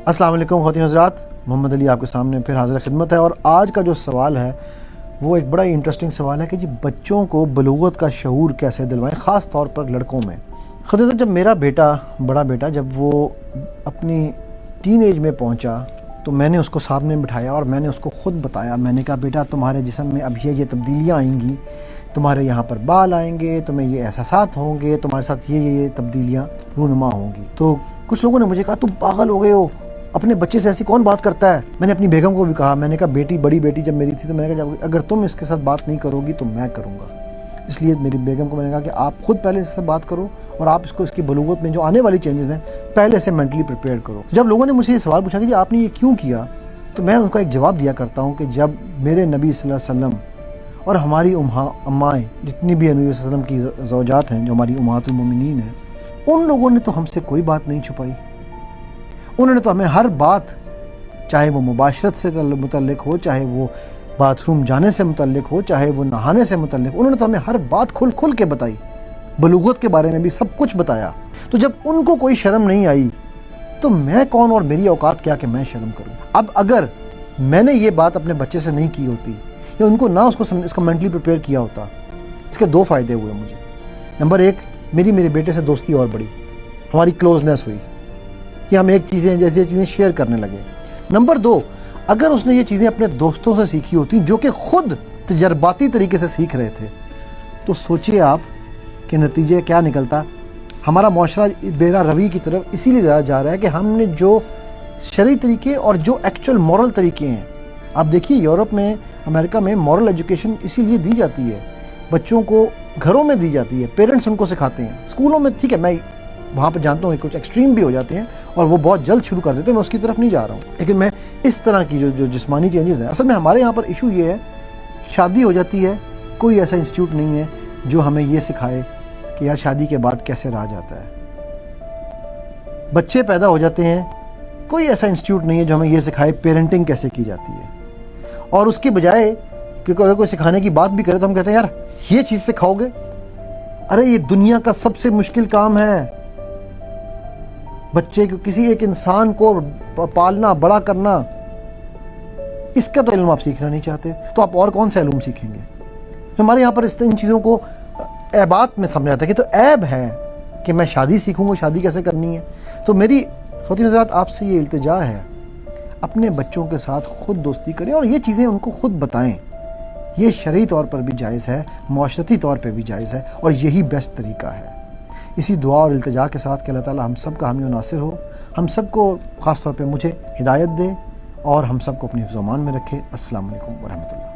अस्सलाम वालेकुम ख़वातीन हज़रात, मोहम्मद अली आपके सामने फिर हाज़िर खिदमत है। और आज का जो सवाल है वो एक बड़ा ही इंटरेस्टिंग सवाल है कि जी बच्चों को बलूगत का शऊर कैसे दिलवाएं, ख़ास तौर पर लड़कों में। ख़ुद जब मेरा बेटा, बड़ा बेटा, जब वो अपनी टीन एज में पहुंचा तो मैंने उसको सामने बिठाया और मैंने उसको ख़ुद बताया। मैंने कहा बेटा तुम्हारे जिस्म में अब ये तब्दीलियाँ आएंगी, तुम्हारे यहाँ पर बाल आएंगे, तुम्हें ये एहसासात होंगे, तुम्हारे साथ ये तब्दीलियाँ रूनुमा होंगी। तो कुछ लोगों ने मुझे कहा तुम पागल हो गए हो, अपने बच्चे से ऐसी कौन बात करता है। मैंने अपनी बेगम को भी कहा, मैंने कहा बेटी, बड़ी बेटी जब मेरी थी तो मैंने कहा अगर तुम इसके साथ बात नहीं करोगी तो मैं करूँगा। इसलिए मेरी बेगम को मैंने कहा कि आप खुद पहले इससे बात करो और आप इसकी बलूगत में जो आने वाली चेंजेस हैं पहले से मेंटली प्रिपेयर करो। जब लोगों ने मुझसे ये सवाल पूछा कि आपने ये क्यों किया, तो मैं उनका एक जवाब दिया करता हूँ कि जब मेरे नबी सल्लल्लाहु अलैहि वसल्लम और हमारी अम्माएँ, जितनी भी नबी सल्लल्लाहु अलैहि वसल्लम की ज़ौजात हैं, जो हमारी उम्महातुल मोमिनीन हैं, उन लोगों ने तो हमसे कोई बात नहीं छुपाई। उन्होंने तो हमें हर बात, चाहे वो मुबाशरत से मुतल्लिक हो, चाहे वो बाथरूम जाने से मुतल्लिक हो, चाहे वो नहाने से मुतल्लिक, उन्होंने तो हमें हर बात खुल के बताई। बलूगत के बारे में भी सब कुछ बताया। तो जब उनको कोई शर्म नहीं आई तो मैं कौन और मेरी औकात क्या कि मैं शर्म करूं। अब अगर मैंने ये बात अपने बच्चे से नहीं की होती या उनको ना इसको मेंटली प्रिपेयर किया होता, इसके दो फ़ायदे हुए मुझे। नंबर एक, मेरे बेटे से दोस्ती और बढ़ी, हमारी क्लोजनेस हुई कि हम एक चीज़ें जैसी चीज़ें शेयर करने लगे। नंबर दो, अगर उसने ये चीज़ें अपने दोस्तों से सीखी होती जो कि खुद तजर्बाती तरीके से सीख रहे थे, तो सोचिए आप कि नतीजे क्या निकलता। हमारा मुआशरा बेरा रवि की तरफ इसीलिए ज़्यादा जा रहा है कि हमने जो शरई तरीके और जो एक्चुअल मॉरल तरीके हैं, आप देखिए यूरोप में, अमेरिका में मॉरल एजुकेशन इसीलिए दी जाती है, बच्चों को घरों में दी जाती है, पेरेंट्स उनको सिखाते हैं। स्कूलों में ठीक है, मैं वहाँ पर जानता हूँ कुछ एक्सट्रीम भी हो जाते हैं और वो बहुत जल्द शुरू कर देते हैं, मैं उसकी तरफ नहीं जा रहा हूँ, लेकिन मैं इस तरह की जो जिस्मानी चेंजेस हैं, असल में हमारे यहाँ पर इशू ये है, शादी हो जाती है, कोई ऐसा इंस्टीट्यूट नहीं है जो हमें ये सिखाए कि यार शादी के बाद कैसे रहा जाता है। बच्चे पैदा हो जाते हैं, कोई ऐसा इंस्टीट्यूट नहीं है जो हमें ये सिखाए पेरेंटिंग कैसे की जाती है। और उसके बजाय कि अगर कोई सिखाने की बात भी करे तो हम कहते हैं यार ये चीज़ सिखाओगे, अरे ये दुनिया का सबसे मुश्किल काम है। बच्चे को, किसी एक इंसान को पालना, बड़ा करना, इसका तो इल्म आप सीखना नहीं चाहते, तो आप और कौन सा इल्म सीखेंगे। हमारे यहाँ पर इन चीज़ों को ऐबात में समझा जाता है कि तो ऐब है कि मैं शादी सीखूंगा, शादी कैसे करनी है। तो मेरी ख़वातीन हज़रात आपसे ये इल्तिजा है, अपने बच्चों के साथ खुद दोस्ती करें और ये चीज़ें उनको खुद बताएं। ये शरई तौर पर भी जायज़ है, मुआशरती तौर पर भी जायज़ है और यही बेस्ट तरीका है। इसी दुआ और इल्तिजा के साथ कि अल्लाह ताला हम सब का हामी व नासिर हो, हम सब को ख़ास तौर पे मुझे हिदायत दे और हम सब को अपनी ज़ुबान में रखे। अस्सलाम वालेकुम व रहमतुल्लाह।